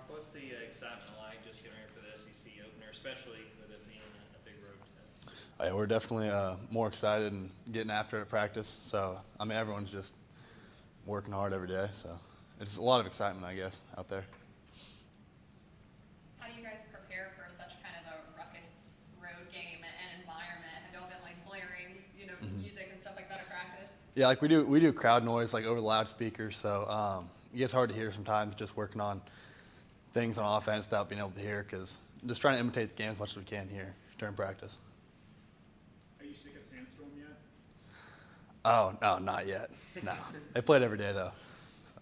what's the excitement like just getting ready for the SEC opener, especially with it being a big road test? Yeah, we're definitely more excited and getting after it at practice. So, I mean, everyone's just working hard every day. So, it's a lot of excitement, I guess, out there. How do you guys prepare for such kind of a ruckus road game and environment? Have y'all been like blaring, music and stuff like that at practice? Yeah, like we do crowd noise like over the loudspeakers. So, it gets hard to hear sometimes just working on things on offense without being able to hear because just trying to imitate the game as much as we can here during practice. Are you sick of Sandstorm yet? Oh, no, not yet. No. They play it every day, though. So.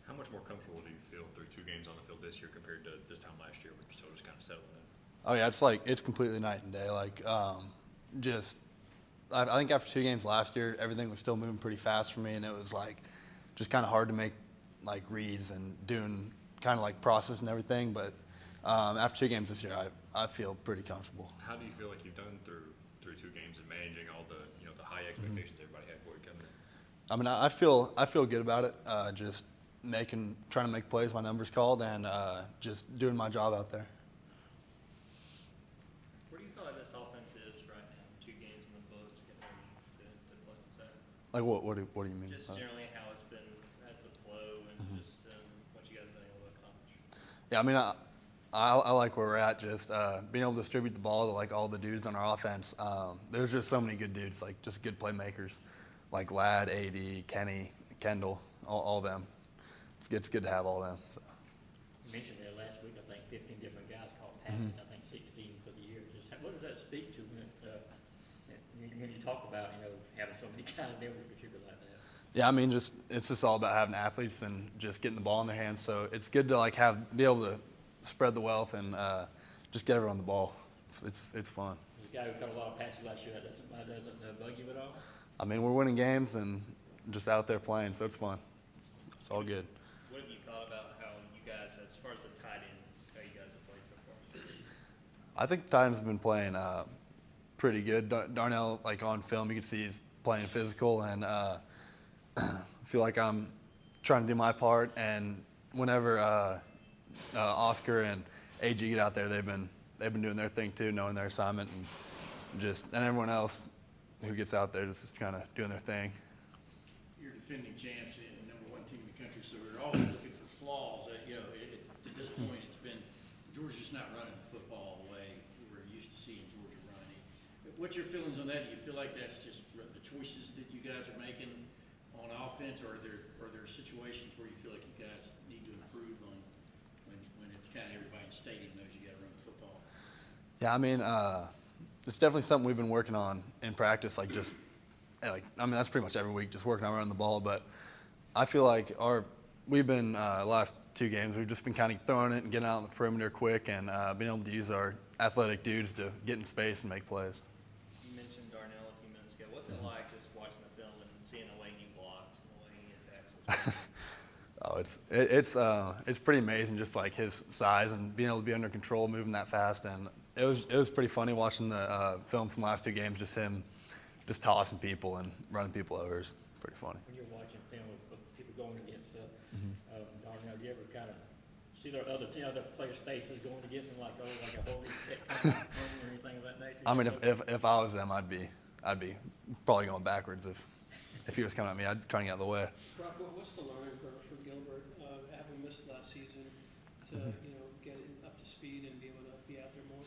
How much more comfortable do you feel through 2 games on the field this year compared to this time last year when you're still just kind of settling in? Oh, yeah, it's completely night and day. Like, I think after 2 games last year, everything was still moving pretty fast for me, and it was, like, just kind of hard to make, like, reads and doing kind of, like, process and everything. But after 2 games this year, I feel pretty comfortable. How do you feel like you've done through 2 games and managing all the the high expectations everybody had for you coming in? I mean, I feel good about it. Just trying to make plays, my numbers called, and just doing my job out there. Where do you feel like this offense is right now? 2 games in the books, getting ready to play on Saturday. Like what do you mean? Just generally how it's been as the flow and just what you guys have been able to accomplish. Yeah, I mean, I like where we're at. Just being able to distribute the ball to like all the dudes on our offense. There's just so many good dudes, like just good playmakers, like Ladd, AD, Kenny, Kendall, all them. It's good to have all them. So. You mentioned that last week. I think 15 different guys caught passes. I think 16 for the year. Just what does that speak to when you talk about having so many guys there to contribute like that? Yeah, I mean, it's just all about having athletes and just getting the ball in their hands. So it's good to like be able to spread the wealth and just get everyone the ball. It's fun. This guy who caught a lot of passes last year, that doesn't bug you at all? I mean, we're winning games and just out there playing, so it's fun. It's all good. What have you thought about how you guys, as far as the tight ends, how you guys have played so far? I think the Titans have been playing pretty good. Darnell, like on film, you can see he's playing physical, and I feel like I'm trying to do my part. And whenever Oscar and AG get out there, they've been doing their thing too, knowing their assignment, and everyone else who gets out there just kind of doing their thing. You're defending champs and #1 team in the country, so we're always looking for flaws. At this point, Georgia's just not running the football the way we're used to seeing Georgia running. What's your feelings on that? Do you feel like that's just the choices that you guys are making on offense, or are there situations where you feel like you guys need to improve on when it's kind of everybody in the stadium knows you got to run the football? Yeah, I mean, it's definitely something we've been working on in practice. That's pretty much every week, just working on running the ball. But I feel like we've been last 2 games, we've just been kind of throwing it and getting out on the perimeter quick and being able to use our athletic dudes to get in space and make plays. You mentioned Darnell a few minutes ago. What's it like just watching the film and seeing the way he blocks and the way he attacks? It's pretty amazing, just like his size and being able to be under control, moving that fast. And it was pretty funny watching the film from the last 2 games, just him just tossing people and running people over. It's pretty funny. When you're watching film of people going against Darnell, do you ever kind of see their other players' faces going against them like a holy or anything of that nature? I mean, if I was them, I'd be probably going backwards if he was coming at me. I'd try to get out of the way. Brock, what's the learning curve for Gilbert, having missed last season, to get up to speed and be able to be out there more?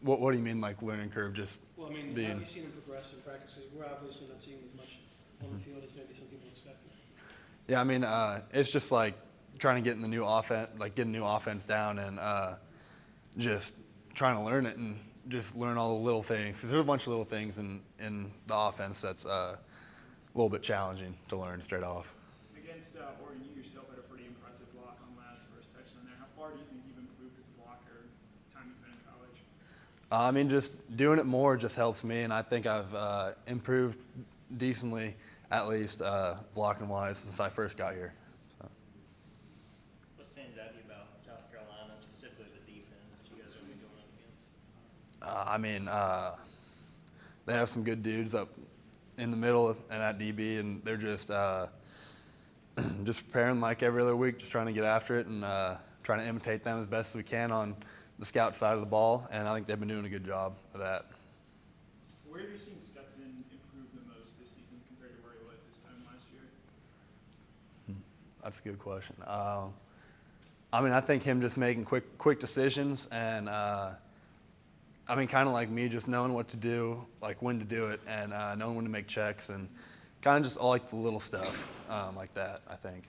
What do you mean, like learning curve? Just Well, I mean, how have you seen him progress in practice? Because we're obviously not seeing as much on the field as maybe some people expected. Yeah, I mean, it's just like trying to get in the new offense, like getting new offense down, and just trying to learn it and just learn all the little things. Because there's a bunch of little things in the offense that's a little bit challenging to learn straight off. Against Oregon, you yourself had a pretty impressive block on Ladd's first touchdown there. How far do you think you've improved as a blocker time you've been in college? I mean, just doing it more just helps me, and I think I've improved decently, at least blocking-wise, since I first got here. So. What stands out to you about South Carolina, specifically the defense that you guys are going to be going up against? They have some good dudes up in the middle and at DB, and they're just just preparing like every other week, just trying to get after it and trying to imitate them as best as we can on the scout side of the ball, and I think they've been doing a good job of that. Where have you seen Stetson improve the most this season compared to where he was this time last year? That's a good question. I mean, I think him just making quick decisions and, I mean, kind of like me, just knowing what to do, like when to do it, and knowing when to make checks, and kind of just all like the little stuff like that, I think.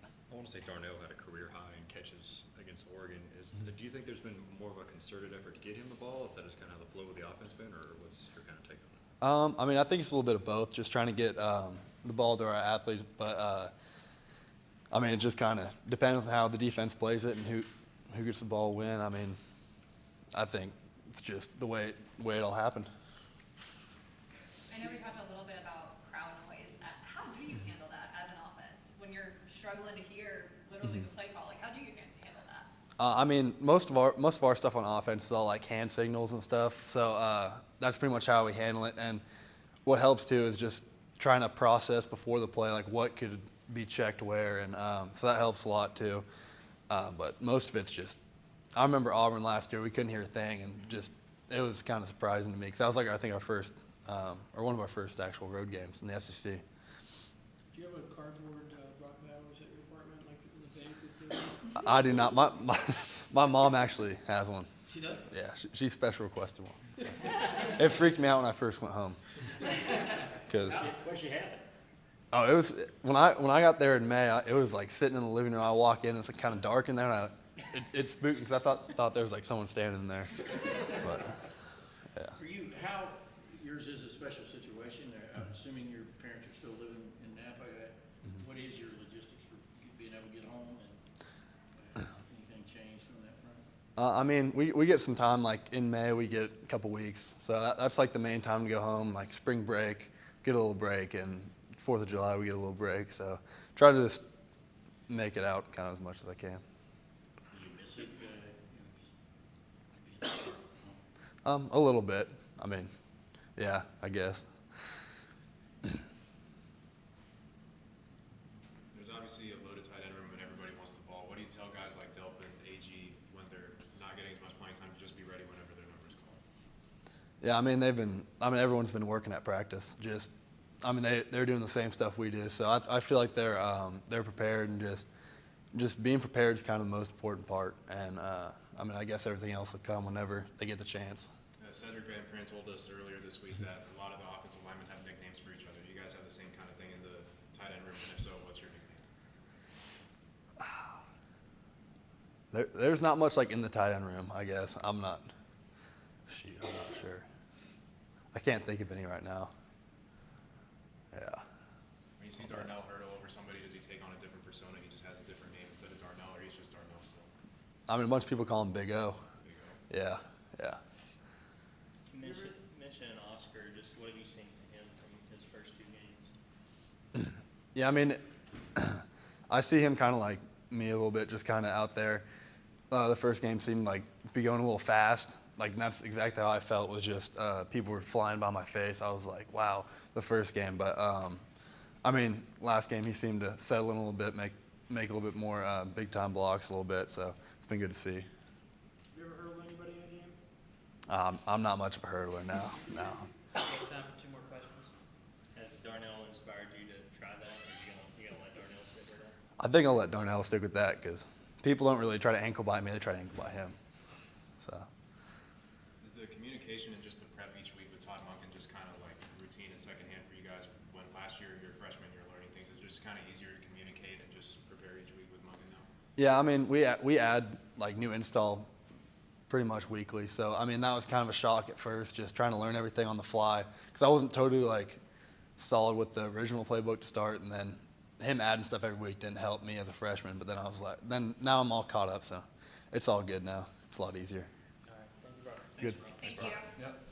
I want to say Darnell had a career high in catches against Oregon. Do you think there's been more of a concerted effort to get him the ball? Is that just kind of how the flow of the offense been, or what's your kind of take on it? I mean, I think it's a little bit of both, just trying to get the ball to our athletes, but I mean, it just kind of depends on how the defense plays it and who gets the ball win. I mean, I think it's just the way it'll happen. I know we talked a little bit about crowd noise. How do you handle that as an offense when you're struggling to hear literally the play call? Like, how do you handle that? I mean, most of our stuff on offense is all like hand signals and stuff. So that's pretty much how we handle it. And what helps too is just trying to process before the play, like what could be checked where, and so that helps a lot too. But most of it's just, I remember Auburn last year, we couldn't hear a thing, and just it was kind of surprising to me because that was like I think our first or one of our first actual road games in the SEC. Do you have a cardboard rock battles at your apartment like the bank is doing? I do not. My mom actually has one. She does? Yeah, she special requested one. So. It freaked me out when I first went home. Cause Where'd she have it? it was when I got there in May. It was like sitting in the living room. I walk in, it's like kind of dark in there, and it's spooky because I thought there was like someone standing in there. But yeah. For you, yours is a special situation. I'm assuming your parents are still living in Napa. What is your logistics for being able to get home, and has anything changed from that front? I mean, we get some time, like in May, we get a couple weeks. So that's like the main time to go home, like spring break, get a little break, and 4th of July, we get a little break. So try to just make it out kind of as much as I can. Do you miss it? Just being A little bit. I mean, yeah, I guess. There's obviously a loaded tight end room and everybody wants the ball. What do you tell guys like Delpin, AG, when they're not getting as much playing time to just be ready whenever their number's called? Yeah, I mean, everyone's been working at practice. They're doing the same stuff we do. So I feel like they're prepared, and just being prepared is kind of the most important part. And I guess everything else will come whenever they get the chance. Cedric Van Pran told us earlier this week that a lot of the offensive linemen have nicknames for each other. Do you guys have the same kind of thing in the tight end room? And if so, what's your nickname? There's not much like in the tight end room, I guess. I'm not sure. I can't think of any right now. Yeah. When you see Darnell hurdle over somebody, does he take on a different persona? He just has a different name instead of Darnell, or he's just Darnell still? I mean, a bunch of people call him Big O. Big O. Yeah. You mentioned Oscar. Just what have you seen from him from his first 2 games? Yeah, I mean, I see him kind of like me a little bit, just kind of out there. The first game seemed like be going a little fast. Like, and that's exactly how I felt. Was just people were flying by my face. I was like, wow, the first game. But last game he seemed to settle in a little bit, make a little bit more big time blocks a little bit. So it's been good to see. Have you ever hurdled anybody in a game? I'm not much of a hurdler now. No. We have time for 2 more questions. Has Darnell inspired you to try that, or you gonna let Darnell stick with that? I think I'll let Darnell stick with that because people don't really try to ankle bite me. They try to ankle bite him. So. Is the communication and just the prep each week with Todd Monken just kind of like routine and secondhand for you guys? When last year you're a freshman, you're learning things. Is it just kind of easier to communicate and just prepare each week with Monken now? Yeah, I mean, we add like new install pretty much weekly. So, I mean, that was kind of a shock at first, just trying to learn everything on the fly because I wasn't totally like solid with the original playbook to start, and then him adding stuff every week didn't help me as a freshman. But then I was like, now I'm all caught up, so it's all good now. It's a lot easier. All right. Thank you, Robert. Good. Thank you.